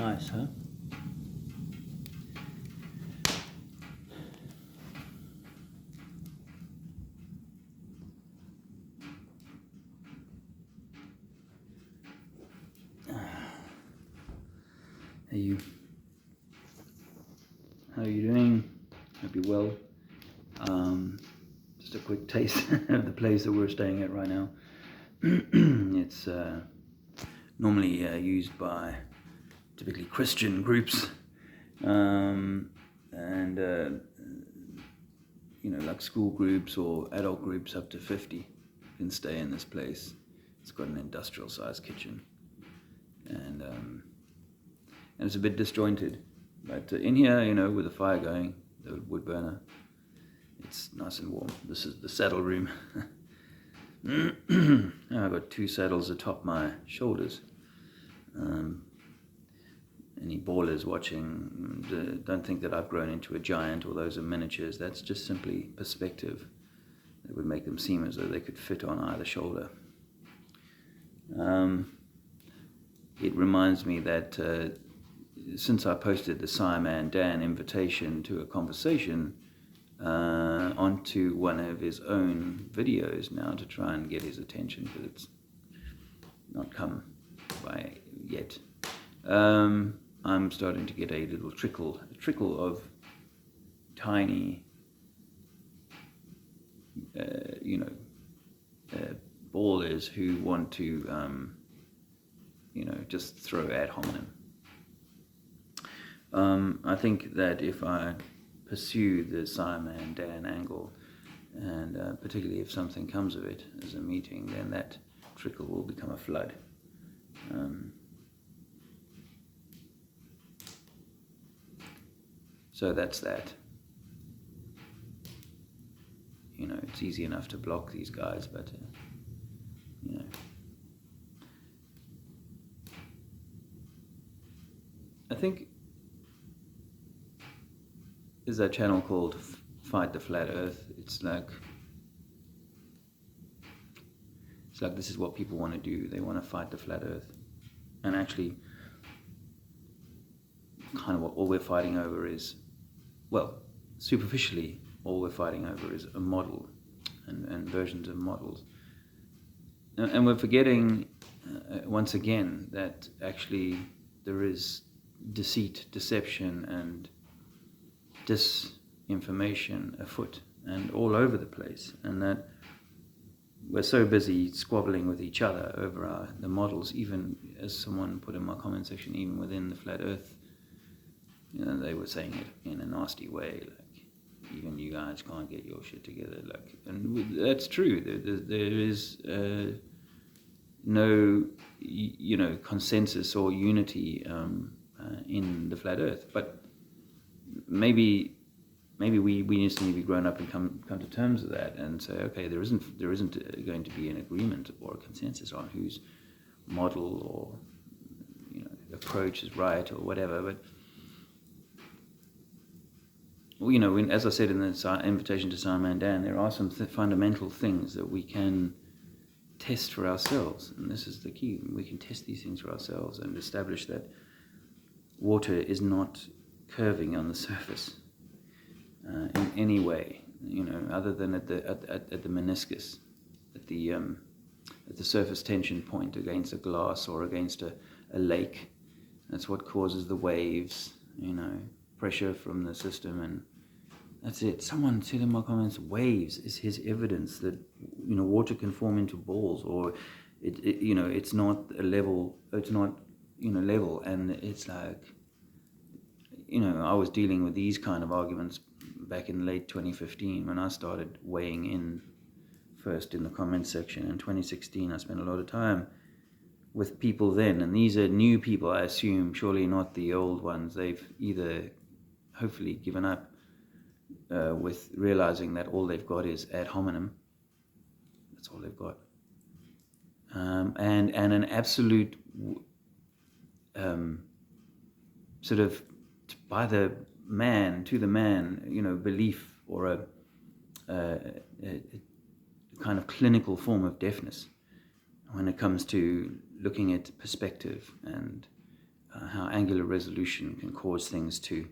Nice, huh? How are you doing? Hope you're well. Just a quick taste of the place that we're staying at right now. It's normally used by typically Christian groups, and like school groups or adult groups up to 50 can stay in this place. It's got an industrial-sized kitchen, and it's a bit disjointed. But in here, with the fire going, the wood burner, it's nice and warm. This is the saddle room. I've got 2 saddles atop my shoulders. Any ballers watching, don't think that I've grown into a giant or those are miniatures. That's just simply perspective that would make them seem as though they could fit on either shoulder. It reminds me that since I posted the sci-man Dan invitation to a conversation onto one of his own videos now to try and get his attention, because it's not come by yet, I'm starting to get a little trickle of tiny ballers who want to just throw ad hominem. I think that if I pursue the sci-man Dan angle, and particularly if something comes of it as a meeting, then that trickle will become a flood. So that's that. It's easy enough to block these guys, but I think there's a channel called Fight the Flat Earth. It's like this is what people want to do. They want to fight the flat Earth, and actually, kind of what all we're fighting over is, well, superficially, all we're fighting over is a model and versions of models, and we're forgetting once again that actually there is deceit, deception, and disinformation afoot and all over the place, and that we're so busy squabbling with each other over the models, even as someone put in my comment section, even within the flat Earth, they were saying it in a nasty way, like, even you guys can't get your shit together, like, and that's true. There is no consensus or unity in the flat Earth, but maybe we just need to be grown up and come to terms with that and say, okay, there isn't going to be an agreement or a consensus on whose model or approach is right or whatever. But as I said in the invitation to sci-man Dan, there are some fundamental things that we can test for ourselves, and this is the key. We can test these things for ourselves and establish that water is not curving on the surface in any way, other than at the meniscus, at the surface tension point against a glass or against a lake. That's what causes the waves, pressure from the system, and that's it. Someone said in my comments, waves is his evidence that water can form into balls, or it's not a level. It's not level, and it's like I was dealing with these kind of arguments back in late 2015 when I started weighing in first in the comment section. In 2016, I spent a lot of time with people then, and these are new people, I assume, surely not the old ones. They've either hopefully given up with realizing that all they've got is ad hominem. That's all they've got, and an absolute sort of by the man to the man, belief, or a kind of clinical form of deafness when it comes to looking at perspective and how angular resolution can cause things to,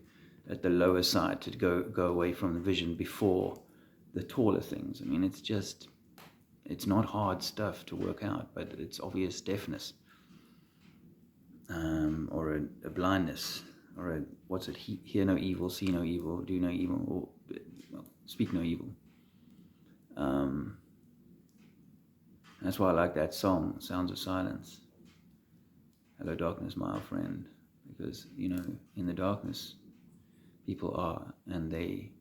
at the lower side, to go away from the vision before the taller things. I mean, it's not hard stuff to work out, but it's obvious deafness, or a blindness, or hear no evil, see no evil, do no evil, or speak no evil. That's why I like that song, Sounds of Silence. Hello darkness, my old friend. Because, in the darkness, people are, and they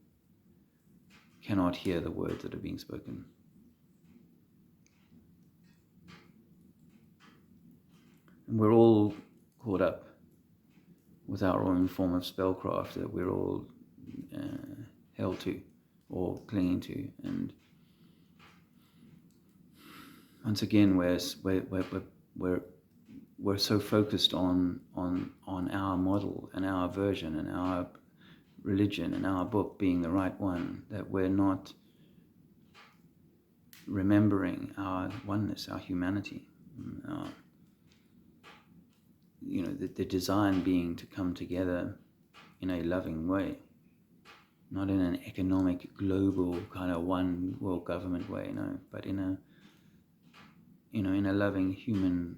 cannot hear the words that are being spoken. And we're all caught up with our own form of spellcraft that we're all held to or clinging to. And once again, we're so focused on our model and our version and our religion and our book being the right one that we're not remembering our oneness, our humanity, the design being to come together in a loving way, not in an economic, global kind of one world government way, no, but in a loving, human,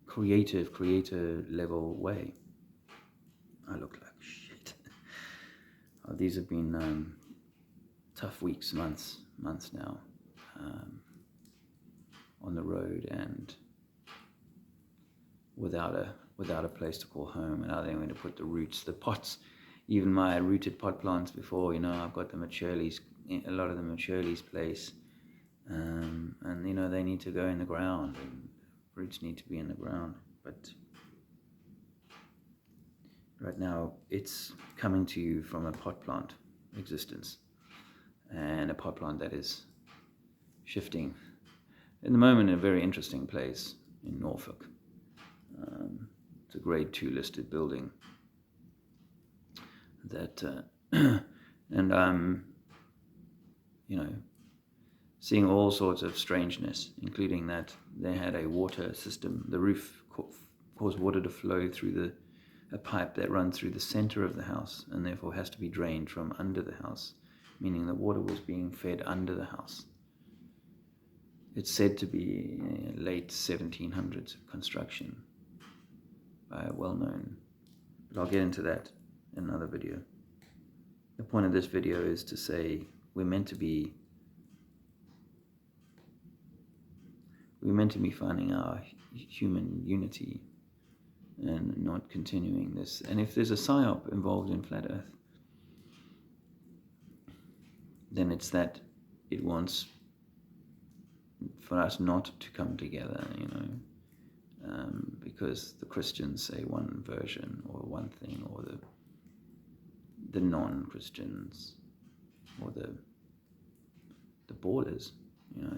creator level way. I look like shit. These have been tough weeks, months now, on the road and without a place to call home. And now they're going to put the roots, the pots, even my rooted pot plants before, I've got them at Shirley's, a lot of them at Shirley's place. And they need to go in the ground, and roots need to be in the ground. But right now, it's coming to you from a pot plant existence, and a pot plant that is shifting. At the moment, in a very interesting place in Norfolk. It's a grade 2 listed building that, and I'm, seeing all sorts of strangeness, including that they had a water system. The roof caused water to flow through a pipe that runs through the center of the house, and therefore has to be drained from under the house, meaning the water was being fed under the house. It's said to be late 1700s construction by a well-known, but I'll get into that in another video. The point of this video is to say we're meant to be finding our human unity and not continuing this. And if there's a psyop involved in Flat Earth, then it's that it wants for us not to come together, because the Christians say one version or one thing, or the non-Christians, or the borders,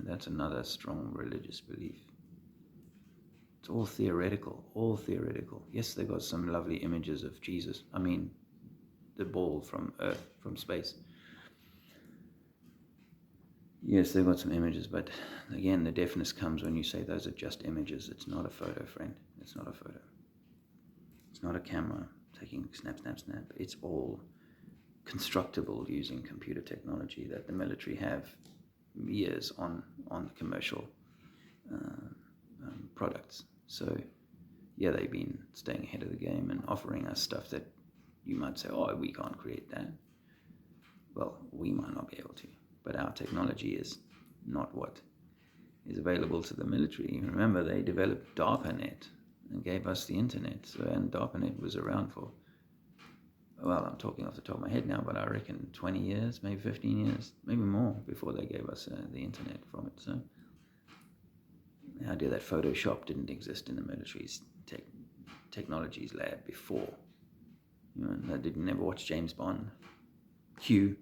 that's another strong religious belief. It's all theoretical. Yes, they got some lovely images of Jesus. I mean, the ball from Earth, from space. Yes, they've got some images, but again, the deafness comes when you say those are just images. It's not a photo, friend. It's not a photo. It's not a camera taking snap. It's all constructible using computer technology that the military have years on commercial products. So, yeah, they've been staying ahead of the game and offering us stuff that you might say, oh, we can't create that. Well, we might not be able to. But our technology is not what is available to the military. Remember, they developed DARPANET and gave us the internet. And DARPANET was around for, well, I'm talking off the top of my head now, but I reckon 20 years, maybe 15 years, maybe more before they gave us the internet from it. So the idea that Photoshop didn't exist in the military's technologies lab before. I didn't never watch James Bond. Q.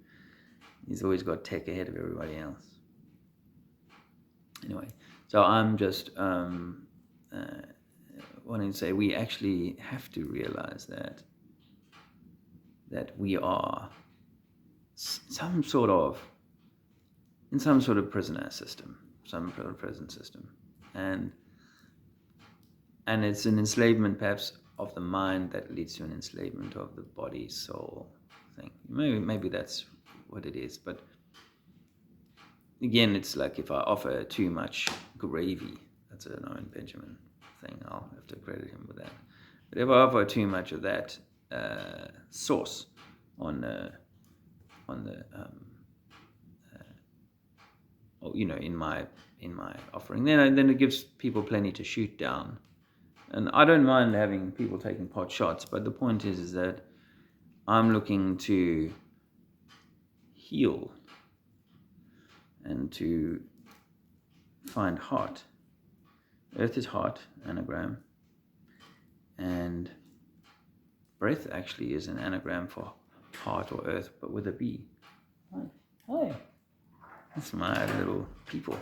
He's always got tech ahead of everybody else. Anyway, so I'm just wanting to say we actually have to realize that we are in some sort of prisoner system, some sort of prison system, and and it's an enslavement perhaps of the mind that leads to an enslavement of the body soul thing. Maybe that's what it is, but again, it's like if I offer too much gravy, that's an Owen Benjamin thing, I'll have to credit him with that. But if I offer too much of that sauce on the in my offering, then it gives people plenty to shoot down. And I don't mind having people taking pot shots, but the point is that I'm looking to heal and to find heart. Earth is heart, anagram, and breath actually is an anagram for heart or earth, but with a B. Hi. That's my little people.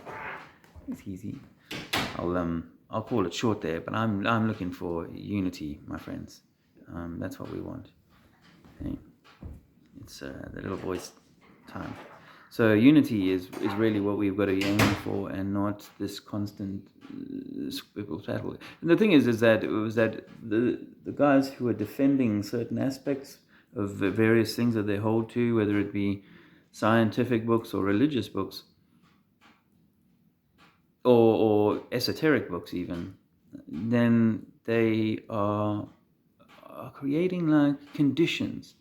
It's easy. I'll call it short there, but I'm looking for unity, my friends. That's what we want. Okay. It's the little voice time. So unity is really what we've got to be aiming for, and not this constant battle. And the thing is that it was that the guys who are defending certain aspects of the various things that they hold to, whether it be scientific books or religious books, or esoteric books even, then they are creating like conditions,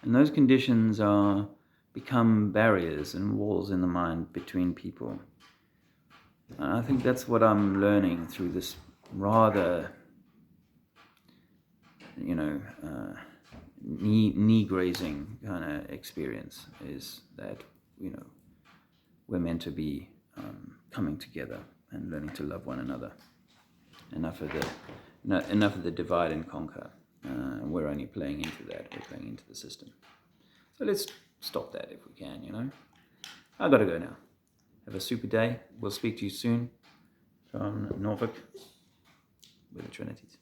and those conditions become barriers and walls in the mind between people. And I think that's what I'm learning through this rather, knee grazing kind of experience, is that we're meant to be coming together and learning to love one another. Enough of the divide and conquer. We're only playing into that. We're playing into the system. So let's stop that if we can. I gotta go now. Have a super day. We'll speak to you soon from Norfolk with the Trinities.